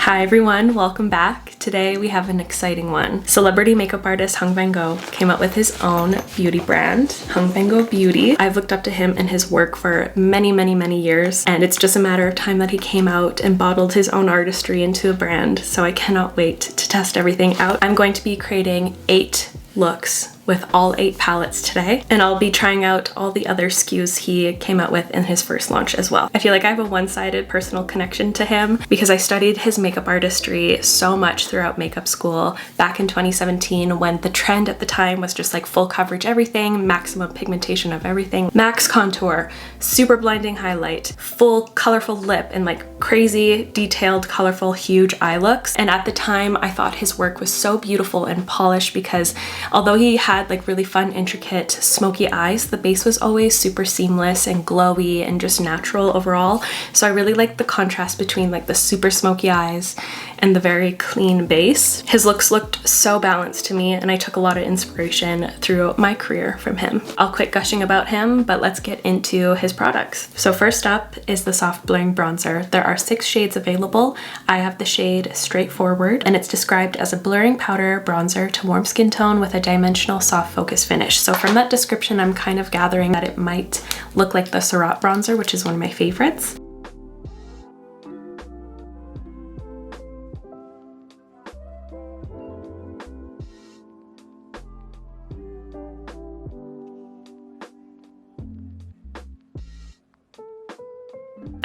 Hi everyone, welcome back. Today we have an exciting one. Celebrity makeup artist Hung Vanngo came out with his own beauty brand, Hung Vanngo Beauty. I've looked up to him and his work for many years, and it's just a matter of time that he came out and bottled his own artistry into a brand, so I cannot wait to test everything out. I'm going to be creating 8 looks with all 8 palettes today, and I'll be trying out all the other SKUs he came out with in his first launch as well. I feel like I have a one-sided personal connection to him because I studied his makeup artistry so much throughout makeup school back in 2017 when the trend at the time was just like full coverage everything, maximum pigmentation of everything, max contour, super blinding highlight, full colorful lip, and like crazy detailed colorful huge eye looks. And at the time I thought his work was so beautiful and polished because although he had like really fun, intricate, smoky eyes, the base was always super seamless and glowy and just natural overall. So I really liked the contrast between like the super smoky eyes and the very clean base. His looks looked so balanced to me, and I took a lot of inspiration throughout my career from him. I'll quit gushing about him, but let's get into his products. So first up is the soft blurring bronzer. There are 6 shades available. I have the shade Straightforward, and it's described as a blurring powder bronzer to warm skin tone with a dimensional soft focus finish. So from that description, I'm kind of gathering that it might look like the Surratt bronzer, which is one of my favorites.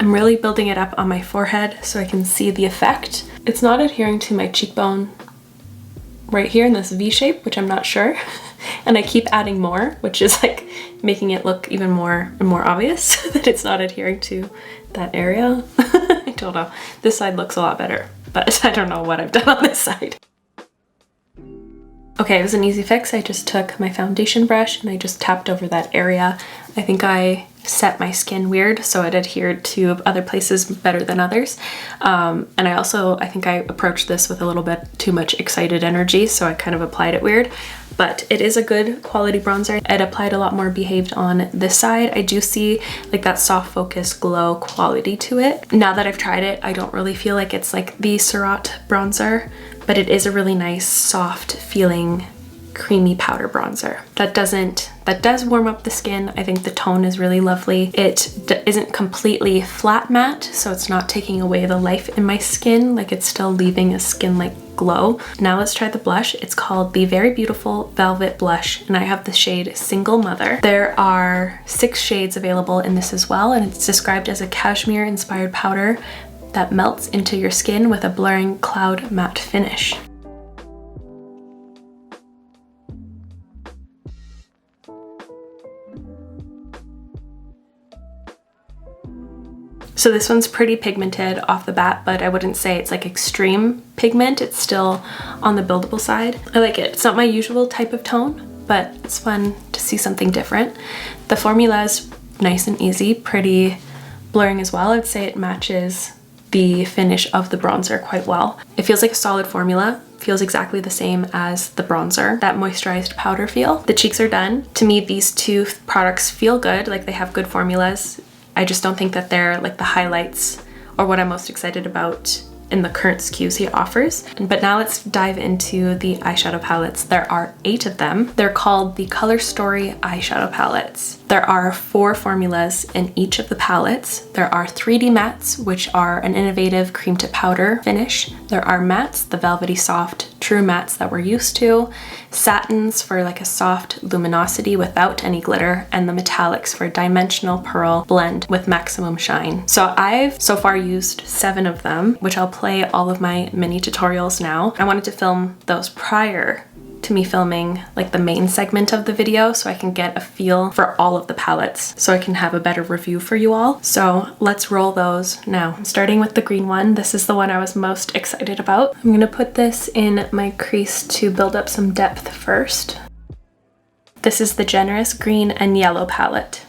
I'm really building it up on my forehead so I can see the effect. It's not adhering to my cheekbone right here in this V shape, which I'm not sure. And I keep adding more, which is like making it look even more and more obvious that it's not adhering to that area. I don't know. This side looks a lot better, but I don't know what I've done on this side. Okay, it was an easy fix. I just took my foundation brush and I just tapped over that area. I think I set my skin weird, so it adhered to other places better than others. And I think I approached this with a little bit too much excited energy, so I kind of applied it weird. But it is a good quality bronzer. It applied a lot more behaved on this side. I do see like that soft focus glow quality to it. Now that I've tried it, I don't really feel like it's like the Surratt bronzer, but it is a really nice, soft feeling, creamy powder bronzer. That does warm up the skin. I think the tone is really lovely. It isn't completely flat matte, so it's not taking away the life in my skin. Like it's still leaving a skin-like glow. Now let's try the blush. It's called the Very Beautiful Velvet Blush, and I have the shade Single Mother. There are 6 shades available in this as well, and it's described as a cashmere inspired powder that melts into your skin with a blurring cloud matte finish. So this one's pretty pigmented off the bat, but I wouldn't say it's like extreme pigment. It's still on the buildable side. I like it. It's not my usual type of tone, but it's fun to see something different. The formula is nice and easy, pretty blurring as well. I'd say it matches the finish of the bronzer quite well. It feels like a solid formula. Feels exactly the same as the bronzer, that moisturized powder feel. The cheeks are done. To me, these 2 products feel good, like they have good formulas. I just don't think that they're like the highlights or what I'm most excited about in the current SKUs he offers. But now let's dive into the eyeshadow palettes. There are 8 of them. They're called the Color Story eyeshadow palettes. There are 4 formulas in each of the palettes. There are 3D mattes, which are an innovative cream to powder finish. There are mattes, the velvety soft true mattes that we're used to, satins for like a soft luminosity without any glitter, and the metallics for dimensional pearl blend with maximum shine. So I've so far used 7 of them, which I'll play all of my mini tutorials now. I wanted to film those prior to me filming like the main segment of the video so I can get a feel for all of the palettes so I can have a better review for you all. So let's roll those now. I'm starting with the green one. This is the one I was most excited about. I'm gonna put this in my crease to build up some depth first. This is the Generous Green and Yellow palette.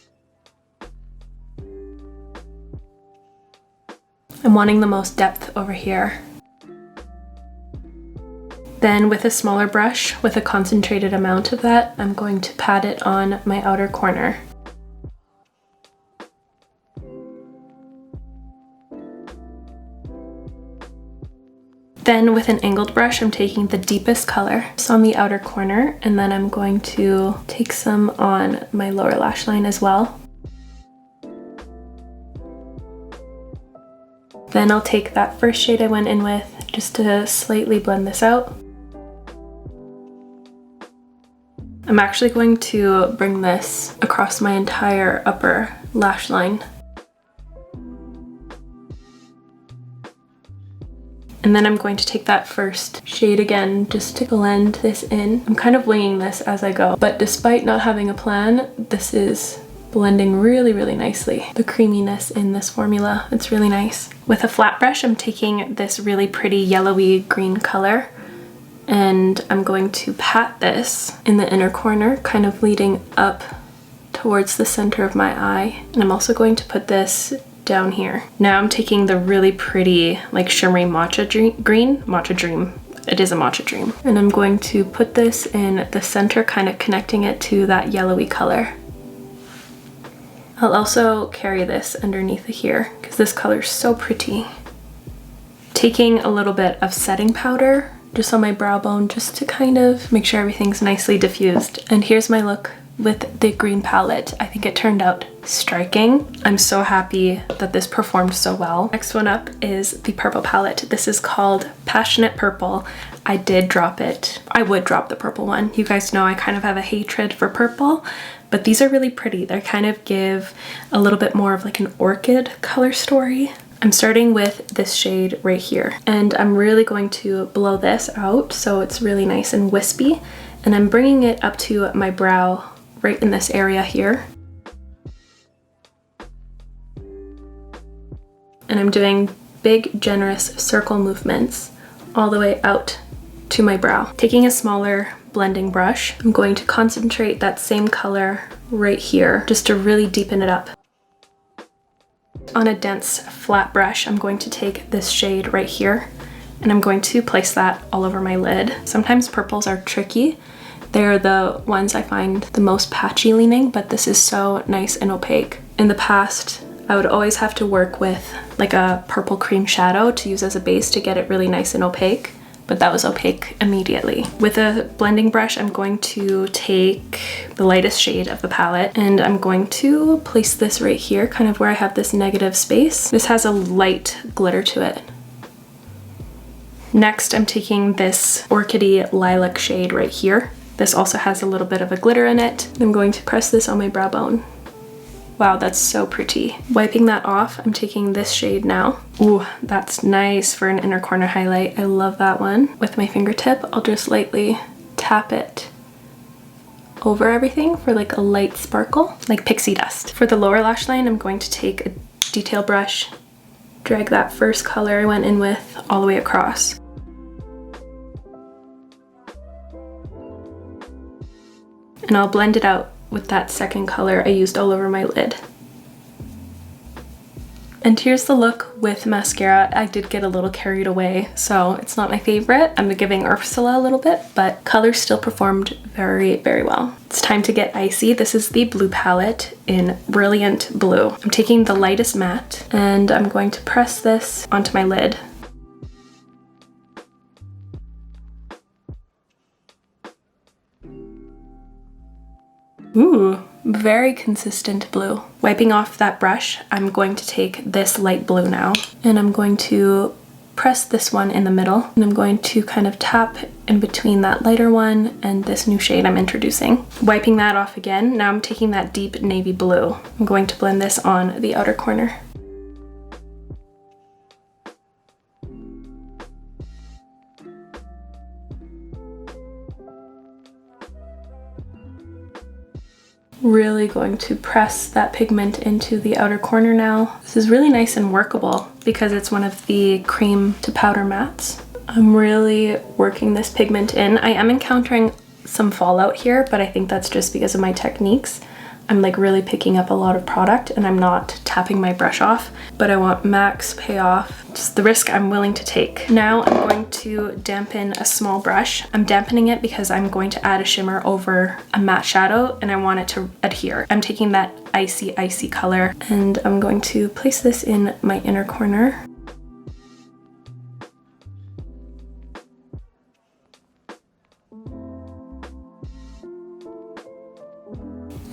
I'm wanting the most depth over here. Then with a smaller brush, with a concentrated amount of that, I'm going to pat it on my outer corner. Then with an angled brush, I'm taking the deepest color just on the outer corner, and then I'm going to take some on my lower lash line as well. Then I'll take that first shade I went in with just to slightly blend this out. I'm actually going to bring this across my entire upper lash line. And then I'm going to take that first shade again just to blend this in. I'm kind of winging this as I go, but despite not having a plan, this is blending really, really nicely. The creaminess in this formula, it's really nice. With a flat brush, I'm taking this really pretty yellowy green color, and I'm going to pat this in the inner corner, kind of leading up towards the center of my eye. And I'm also going to put this down here. Now I'm taking the really pretty, like shimmery matcha dream. It is a matcha dream. And I'm going to put this in the center, kind of connecting it to that yellowy color. I'll also carry this underneath here because this color is so pretty. Taking a little bit of setting powder just on my brow bone just to kind of make sure everything's nicely diffused. And here's my look with the green palette. I think it turned out striking. I'm so happy that this performed so well. Next one up is the purple palette. This is called Passionate Purple. I did drop it. I would drop the purple one. You guys know I kind of have a hatred for purple, but these are really pretty. They kind of give a little bit more of like an orchid color story. I'm starting with this shade right here, and I'm really going to blow this out so it's really nice and wispy, and I'm bringing it up to my brow right in this area here. And I'm doing big, generous circle movements all the way out to my brow. Taking a smaller blending brush, I'm going to concentrate that same color right here just to really deepen it up. On a dense flat brush, I'm going to take this shade right here, and I'm going to place that all over my lid. Sometimes purples are tricky. They're the ones I find the most patchy leaning, but this is so nice and opaque. In the past, I would always have to work with like a purple cream shadow to use as a base to get it really nice and opaque, but that was opaque immediately. With a blending brush, I'm going to take the lightest shade of the palette, and I'm going to place this right here, kind of where I have this negative space. This has a light glitter to it. Next, I'm taking this orchidy lilac shade right here. This also has a little bit of a glitter in it. I'm going to press this on my brow bone. Wow, that's so pretty. Wiping that off, I'm taking this shade now. Ooh, that's nice for an inner corner highlight. I love that one. With my fingertip, I'll just lightly tap it over everything for like a light sparkle, like pixie dust. For the lower lash line, I'm going to take a detail brush, drag that first color I went in with all the way across. And I'll blend it out with that second color I used all over my lid. And here's the look with mascara. I did get a little carried away, so it's not my favorite. I'm giving Ursula a little bit, but color still performed very, very well. It's time to get icy. This is the blue palette in Brilliant Blue. I'm taking the lightest matte, and I'm going to press this onto my lid. Ooh, very consistent blue. Wiping off that brush, I'm going to take this light blue now, and I'm going to press this one in the middle, and I'm going to kind of tap in between that lighter one and this new shade I'm introducing. Wiping that off again, now I'm taking that deep navy blue. I'm going to blend this on the outer corner. Really going to press that pigment into the outer corner now. This is really nice and workable because it's one of the cream to powder mattes. I'm really working this pigment in. I am encountering some fallout here, but I think that's just because of my techniques. I'm like really picking up a lot of product and I'm not tapping my brush off, but I want max payoff. It's the risk I'm willing to take. Now I'm going to dampen a small brush. I'm dampening it because I'm going to add a shimmer over a matte shadow and I want it to adhere. I'm taking that icy color and I'm going to place this in my inner corner.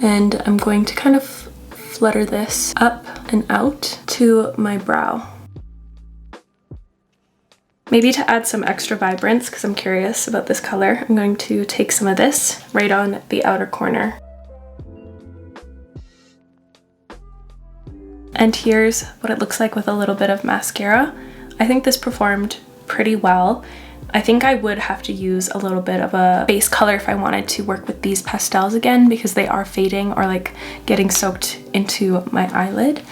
And I'm going to kind of flutter this up and out to my brow. Maybe to add some extra vibrance, because I'm curious about this color, I'm going to take some of this right on the outer corner. And here's what it looks like with a little bit of mascara. I think this performed pretty well. I think I would have to use a little bit of a base color if I wanted to work with these pastels again, because they are fading or like getting soaked into my eyelid.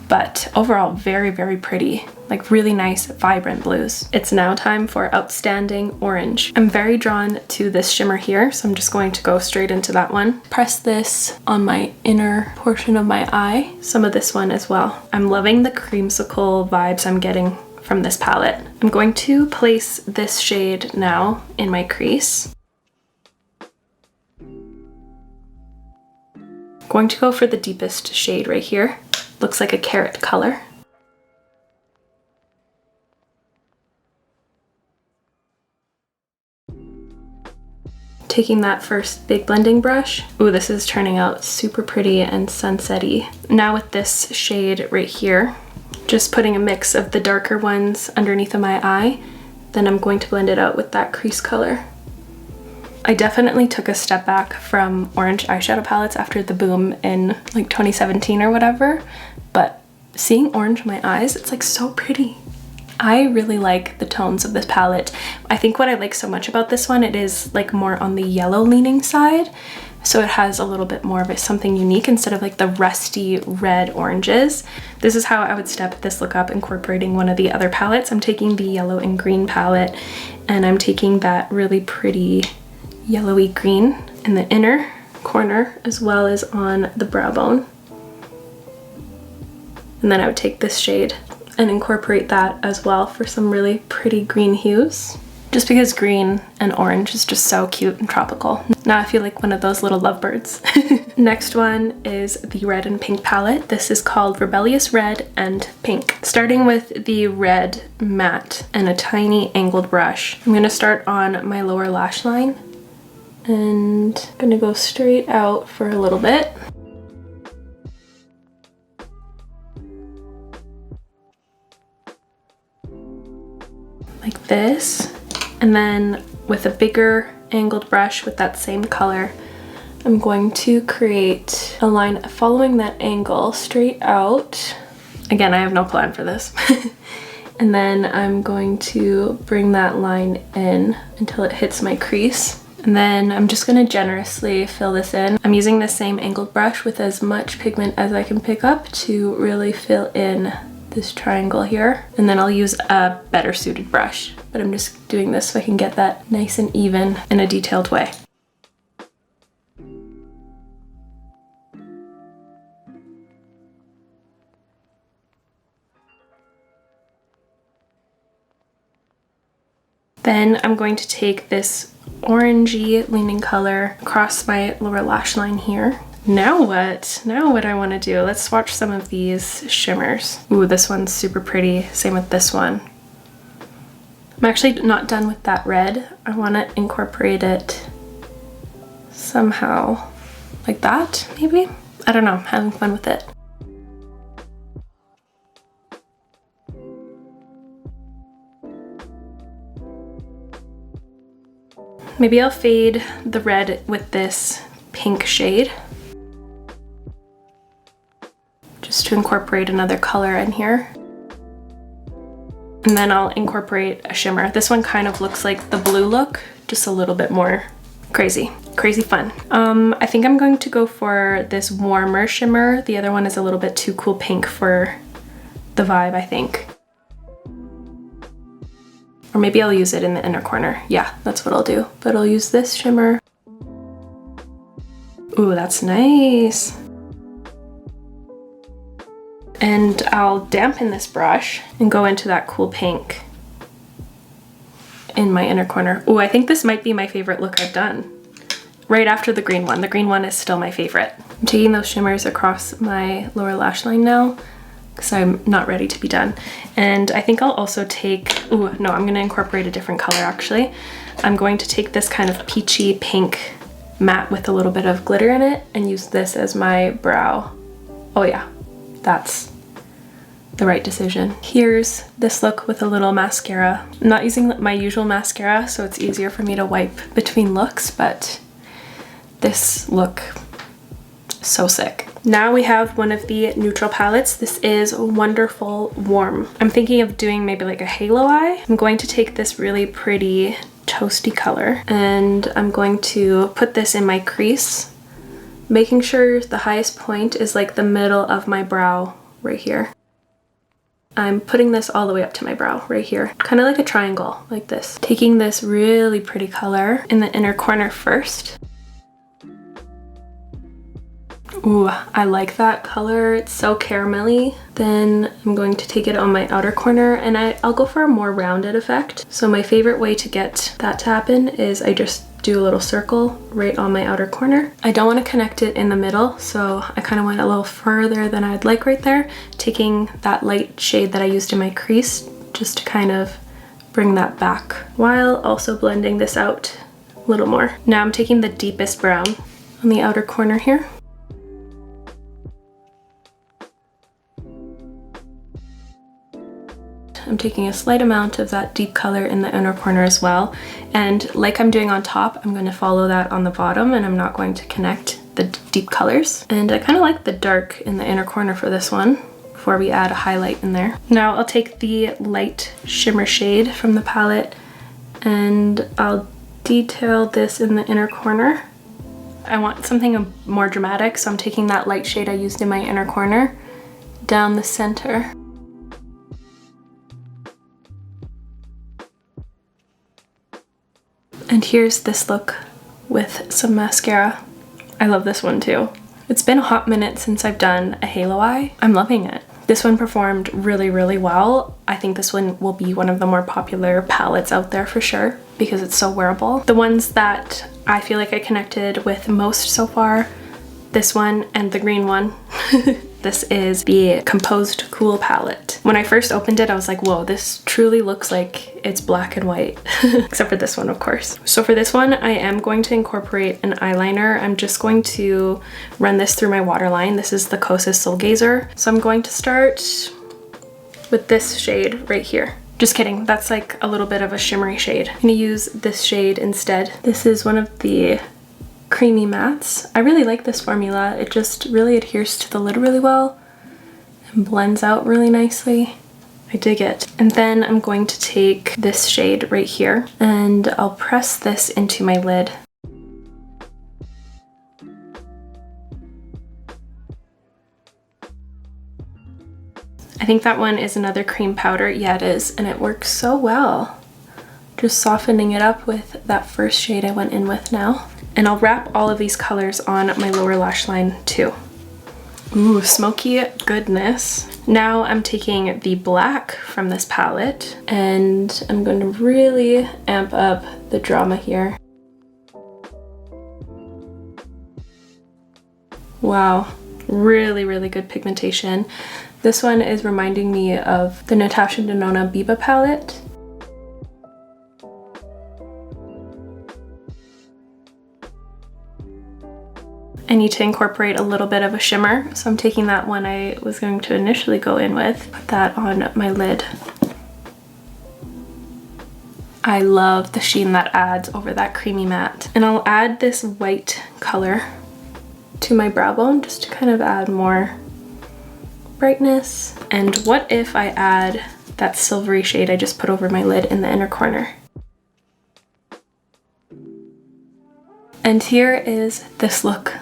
But overall, very, very pretty. Like really nice, vibrant blues. It's now time for Outstanding Orange. I'm very drawn to this shimmer here, so I'm just going to go straight into that one. Press this on my inner portion of my eye, some of this one as well. I'm loving the creamsicle vibes I'm getting from this palette. I'm going to place this shade now in my crease. I'm going to go for the deepest shade right here. Looks like a carrot color. Taking that first big blending brush. Ooh, this is turning out super pretty and sunset-y. Now with this shade right here, just putting a mix of the darker ones underneath of my eye, then I'm going to blend it out with that crease color. I definitely took a step back from orange eyeshadow palettes after the boom in like 2017 or whatever, but seeing orange in my eyes, it's like so pretty. I really like the tones of this palette. I think what I like so much about this one, it is like more on the yellow leaning side. So it has a little bit more of something unique instead of like the rusty red oranges. This is how I would step this look up, incorporating one of the other palettes. I'm taking the yellow and green palette, and I'm taking that really pretty yellowy green in the inner corner as well as on the brow bone. And then I would take this shade and incorporate that as well for some really pretty green hues. Just because green and orange is just so cute and tropical. Now I feel like one of those little lovebirds. Next one is the red and pink palette. This is called Rebellious Red and Pink. Starting with the red matte and a tiny angled brush. I'm gonna start on my lower lash line and I'm gonna go straight out for a little bit. Like this. And then with a bigger angled brush with that same color, I'm going to create a line following that angle straight out. Again, I have no plan for this. And then I'm going to bring that line in until it hits my crease. And then I'm just gonna generously fill this in. I'm using the same angled brush with as much pigment as I can pick up to really fill in this triangle here. And then I'll use a better suited brush. But I'm just doing this so I can get that nice and even in a detailed way. Then I'm going to take this orangey leaning color across my lower lash line here. Now what? Now what I want to do, let's swatch some of these shimmers. Ooh, this one's super pretty. Same with this one. I'm actually not done with that red. I want to incorporate it somehow like that, maybe? I don't know, I'm having fun with it. Maybe I'll fade the red with this pink shade, just to incorporate another color in here. And then I'll incorporate a shimmer. This one kind of looks like the blue look, just a little bit more crazy fun. I think I'm going to go for this warmer shimmer. The other one is a little bit too cool pink for the vibe, I think. Or maybe I'll use it in the inner corner. Yeah, that's what I'll do. But I'll use this shimmer. Ooh, that's nice. And I'll dampen this brush and go into that cool pink in my inner corner. Ooh, I think this might be my favorite look I've done. Right after the green one. The green one is still my favorite. I'm taking those shimmers across my lower lash line now because I'm not ready to be done. And I think I'll also take, ooh, no, I'm gonna incorporate a different color actually. I'm going to take this kind of peachy pink matte with a little bit of glitter in it and use this as my brow. Oh yeah, that's the right decision. Here's this look with a little mascara. I'm not using my usual mascara, so it's easier for me to wipe between looks, but this look, so sick. Now we have one of the neutral palettes. This is Wonderful Warm. I'm thinking of doing maybe like a halo eye. I'm going to take this really pretty toasty color and I'm going to put this in my crease, making sure the highest point is like the middle of my brow right here. I'm putting this all the way up to my brow right here, kind of like a triangle like this. Taking this really pretty color in the inner corner first. Ooh, I like that color. It's so caramelly. Then I'm going to take it on my outer corner and I'll go for a more rounded effect. So my favorite way to get that to happen is I just do a little circle right on my outer corner. I don't want to connect it in the middle, so I kind of went a little further than I'd like right there, taking that light shade that I used in my crease just to kind of bring that back while also blending this out a little more. Now I'm taking the deepest brown on the outer corner here. I'm taking a slight amount of that deep color in the inner corner as well. And like I'm doing on top, I'm going to follow that on the bottom and I'm not going to connect the deep colors. And I kind of like the dark in the inner corner for this one before we add a highlight in there. Now I'll take the light shimmer shade from the palette and I'll detail this in the inner corner. I want something more dramatic, so I'm taking that light shade I used in my inner corner down the center. And here's this look with some mascara. I love this one too. It's been a hot minute since I've done a halo eye. I'm loving it. This one performed really, really well. I think this one will be one of the more popular palettes out there for sure because it's so wearable. The ones that I feel like I connected with most so far, this one and the green one. This is the Composed Cool palette. When I first opened it, I was like, whoa, this truly looks like it's black and white. Except for this one, of course. So for this one, I am going to incorporate an eyeliner. I'm just going to run this through my waterline. This is the Kosas Soul Gazer. So I'm going to start with this shade right here. Just kidding, that's like a little bit of a shimmery shade. I'm gonna use this shade instead. This is one of the creamy mattes. I really like this formula. It just really adheres to the lid really well and blends out really nicely. I dig it. And then I'm going to take this shade right here and I'll press this into my lid. I think that one is another cream powder. Yeah, it is, and it works so well. Just softening it up with that first shade I went in with now. And I'll wrap all of these colors on my lower lash line too. Ooh, smoky goodness. Now I'm taking the black from this palette and I'm going to really amp up the drama here. Wow, really, really good pigmentation. This one is reminding me of the Natasha Denona Biba palette. I need to incorporate a little bit of a shimmer, so I'm taking that one I was going to initially go in with, put that on my lid. I love the sheen that adds over that creamy matte. And I'll add this white color to my brow bone just to kind of add more brightness. And what if I add that silvery shade I just put over my lid in the inner corner? And here is this look.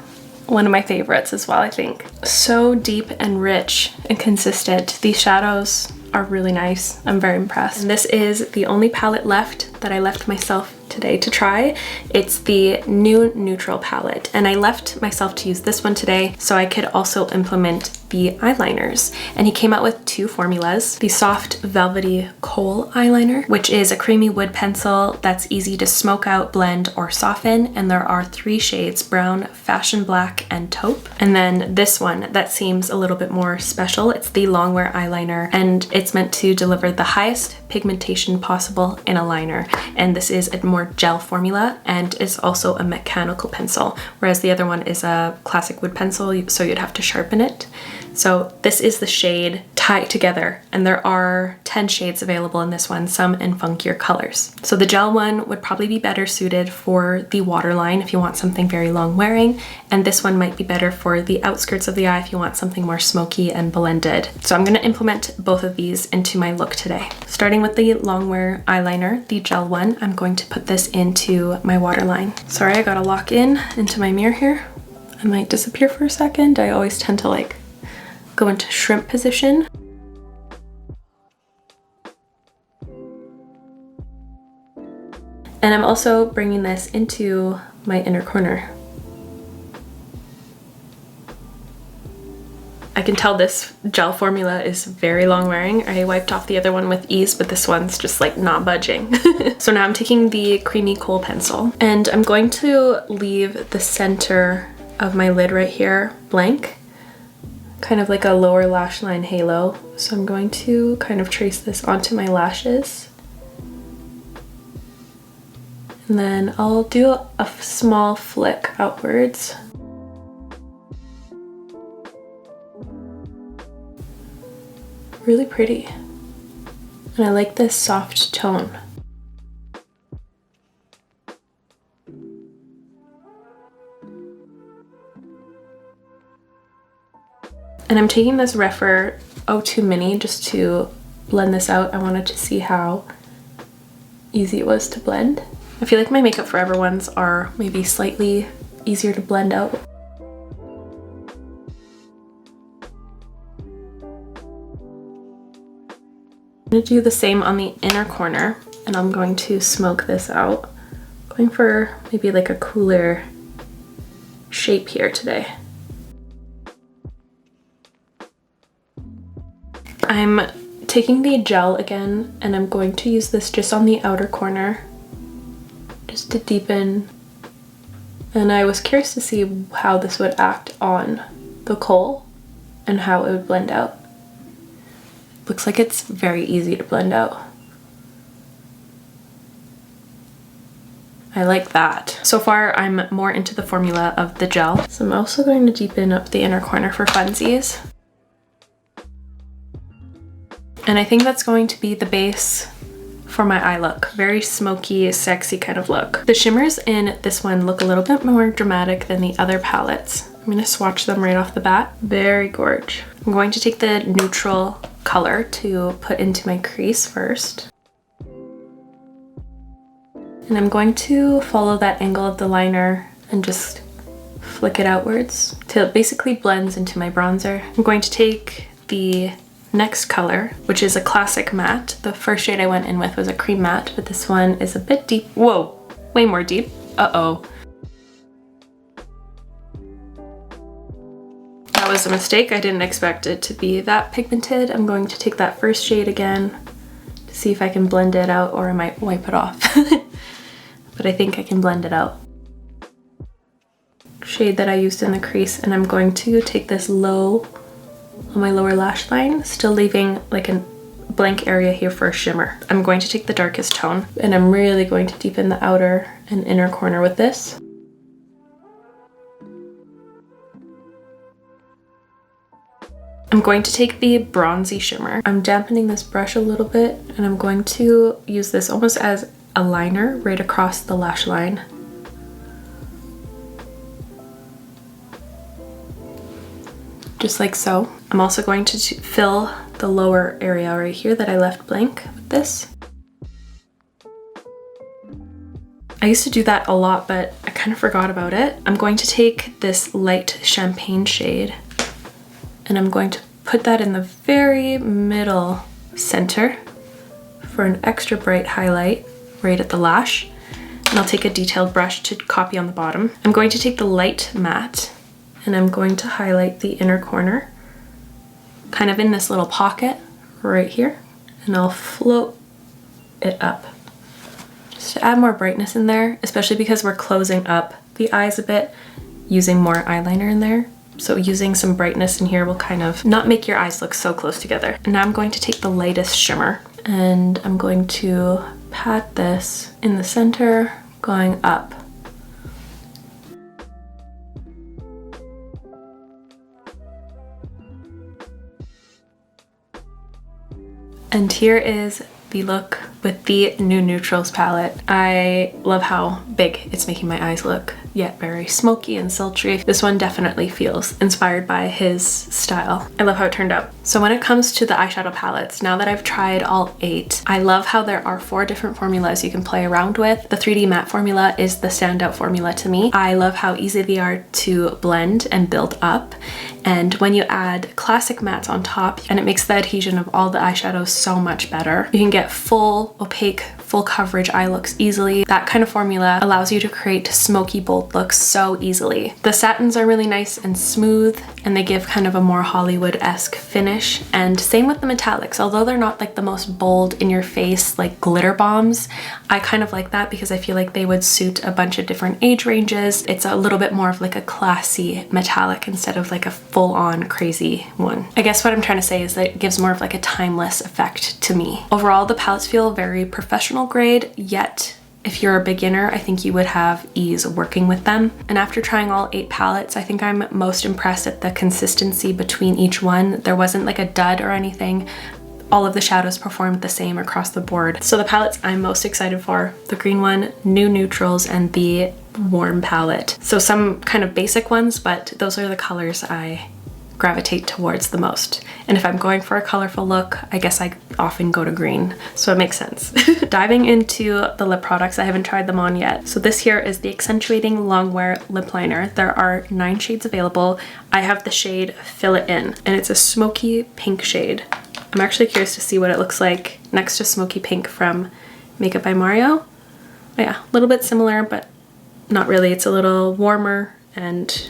One of my favorites as well, I think. So deep and rich and consistent. These shadows are really nice. I'm very impressed. And this is the only palette left that I left myself today to try. It's the new neutral palette, and I left myself to use this one today so I could also implement the eyeliners. And he came out with two formulas: the soft velvety kohl eyeliner, which is a creamy wood pencil that's easy to smoke out, blend, or soften, and there are 3 shades: brown, fashion black, and taupe. And then this one that seems a little bit more special, it's the longwear eyeliner, and it's meant to deliver the highest pigmentation possible in a liner. And this is a more gel formula and is also a mechanical pencil, whereas the other one is a classic wood pencil, so you'd have to sharpen it. So this is the shade Tie Together, and there are 10 shades available in this one, some in funkier colors. So the gel one would probably be better suited for the waterline if you want something very long wearing, and this one might be better for the outskirts of the eye if you want something more smoky and blended. So I'm going to implement both of these into my look today. Starting with the long wear eyeliner, the gel one, I'm going to put this into my waterline. Sorry, I gotta lock in into my mirror here. I might disappear for a second. I always tend to like go into shrimp position. And I'm also bringing this into my inner corner. I can tell this gel formula is very long wearing. I wiped off the other one with ease, but this one's just like not budging. So now I'm taking the creamy kohl pencil and I'm going to leave the center of my lid right here blank, kind of like a lower lash line halo. So I'm going to kind of trace this onto my lashes. And then I'll do a small flick outwards. Really pretty. And I like this soft tone. And I'm taking this Rephr 02 Mini just to blend this out. I wanted to see how easy it was to blend. I feel like my Makeup Forever ones are maybe slightly easier to blend out. I'm going to do the same on the inner corner, and I'm going to smoke this out. Going for maybe like a cooler shape here today. I'm taking the gel again, and I'm going to use this just on the outer corner, just to deepen. And I was curious to see how this would act on the kohl and how it would blend out. Looks like it's very easy to blend out. I like that. So far, I'm more into the formula of the gel. So I'm also going to deepen up the inner corner for funsies. And I think that's going to be the base for my eye look. Very smoky, sexy kind of look. The shimmers in this one look a little bit more dramatic than the other palettes. I'm gonna swatch them right off the bat. Very gorge. I'm going to take the neutral color to put into my crease first. And I'm going to follow that angle of the liner and just flick it outwards till it basically blends into my bronzer. I'm going to take the next color, which is a classic matte. The first shade I went in with was a cream matte, but this one is a bit deep. Whoa, way more deep. Uh-oh. That was a mistake. I didn't expect it to be that pigmented. I'm going to take that first shade again to see if I can blend it out, or I might wipe it off. But I think I can blend it out. Shade that I used in the crease, and I'm going to take this low on my lower lash line, still leaving like a blank area here for a shimmer. I'm going to take the darkest tone, and I'm really going to deepen the outer and inner corner with this. I'm going to take the bronzy shimmer. I'm dampening this brush a little bit, and I'm going to use this almost as a liner right across the lash line. Just like so. I'm also going to fill the lower area right here that I left blank with this. I used to do that a lot, but I kind of forgot about it. I'm going to take this light champagne shade, and I'm going to put that in the very middle center for an extra bright highlight right at the lash. And I'll take a detailed brush to copy on the bottom. I'm going to take the light matte, and I'm going to highlight the inner corner, kind of in this little pocket right here, and I'll float it up just to add more brightness in there, especially because we're closing up the eyes a bit using more eyeliner in there. So using some brightness in here will kind of not make your eyes look so close together. And now I'm going to take the lightest shimmer, And I'm going to pat this in the center, going up. And here is the look with the new neutrals palette. I love how big it's making my eyes look, yet very smoky and sultry. This one definitely feels inspired by his style. I love how it turned out. So when it comes to the eyeshadow palettes, now that I've tried all 8, I love how there are 4 different formulas you can play around with. The 3D matte formula is the standout formula to me. I love how easy they are to blend and build up. And when you add classic mattes on top, and it makes the adhesion of all the eyeshadows so much better. You can get full opaque, full coverage eye looks easily. That kind of formula allows you to create smoky, bold looks so easily. The satins are really nice and smooth, and they give kind of a more Hollywood-esque finish. And same with the metallics. Although they're not like the most bold in your face, like glitter bombs, I kind of like that because I feel like they would suit a bunch of different age ranges. It's a little bit more of like a classy metallic instead of like a full-on crazy one. I guess what I'm trying to say is that it gives more of like a timeless effect to me. Overall, the palettes feel very professional grade, yet if you're a beginner, I think you would have ease working with them. And after trying all 8 palettes, I think I'm most impressed at the consistency between each one. There wasn't like a dud or anything. All of the shadows performed the same across the board. So the palettes I'm most excited for, the green one, new neutrals, and the warm palette. So some kind of basic ones, but those are the colors I gravitate towards the most. And if I'm going for a colorful look, I guess I often go to green, so it makes sense. Diving into the lip products, I haven't tried them on yet. So this here is the Accentuating Longwear Lip Liner. There are 9 shades available. I have the shade Fill It In, and it's a smoky pink shade. I'm actually curious to see what it looks like next to Smoky Pink from Makeup by Mario. Oh yeah, a little bit similar, but not really. It's a little warmer and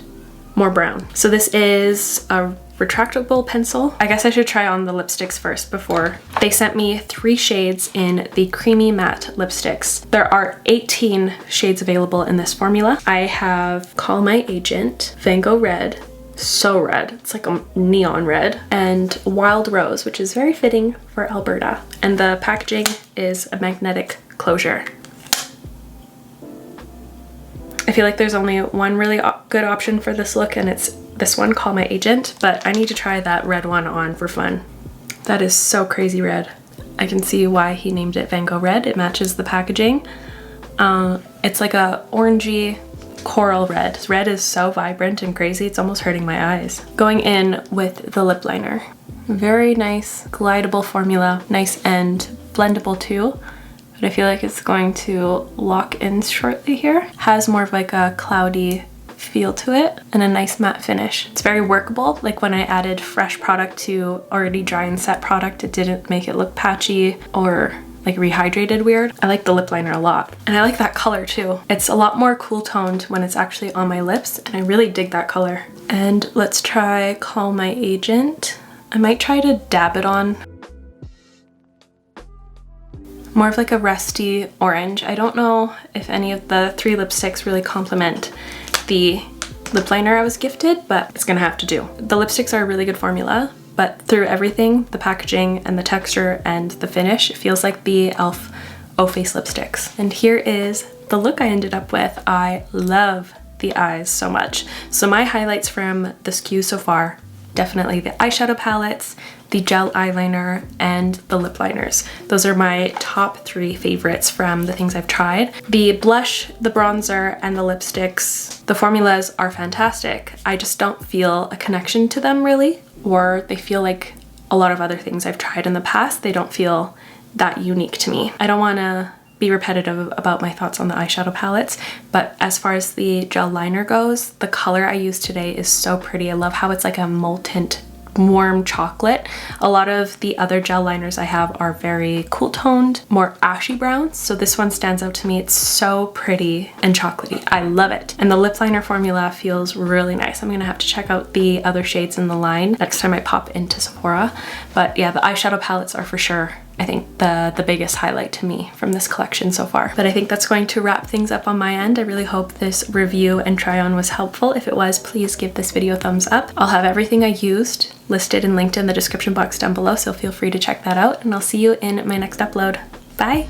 more brown. So this is a retractable pencil. I guess I should try on the lipsticks first before. They sent me 3 shades in the creamy matte lipsticks. There are 18 shades available in this formula. I have Call My Agent, Van Gogh Red, so red, it's like a neon red, and Wild Rose, which is very fitting for Alberta. And the packaging is a magnetic closure. I feel like there's only one really good option for this look, and it's this one, Call My Agent, but I need to try that red one on for fun. That is so crazy red. I can see why he named it Van Gogh Red. It matches the packaging. It's like a orangey coral red. Red is so vibrant and crazy, it's almost hurting my eyes. Going in with the lip liner. Very nice, glidable formula, nice and blendable too. But I feel like it's going to lock in shortly here. Has more of like a cloudy feel to it and a nice matte finish. It's very workable. Like when I added fresh product to already dry and set product, it didn't make it look patchy or like rehydrated weird. I like the lip liner a lot. And I like that color too. It's a lot more cool toned when it's actually on my lips, and I really dig that color. And let's try Call My Agent. I might try to dab it on. More of like a rusty orange. I don't know if any of the 3 lipsticks really complement the lip liner I was gifted, but it's gonna have to do. The lipsticks are a really good formula, but through everything, the packaging and the texture and the finish, it feels like the e.l.f. O-Face lipsticks. And here is the look I ended up with. I love the eyes so much. So my highlights from this queue so far, definitely the eyeshadow palettes, the gel eyeliner, and the lip liners. Those are my top 3 favorites from the things I've tried. The blush, the bronzer, and the lipsticks, the formulas are fantastic. I just don't feel a connection to them really, or they feel like a lot of other things I've tried in the past. They don't feel that unique to me. I don't want to be repetitive about my thoughts on the eyeshadow palettes, but as far as the gel liner goes, the color I used today is so pretty. I love how it's like a molten warm chocolate. A lot of the other gel liners I have are very cool toned, more ashy browns, so this one stands out to me. It's so pretty and chocolatey. I love it. And the lip liner formula feels really nice. I'm gonna have to check out the other shades in the line next time I pop into Sephora. But yeah, the eyeshadow palettes are for sure I think the biggest highlight to me from this collection so far. But I think that's going to wrap things up on my end. I really hope this review and try on was helpful. If it was, please give this video a thumbs up. I'll have everything I used listed and linked in the description box down below, so feel free to check that out, and I'll see you in my next upload. Bye!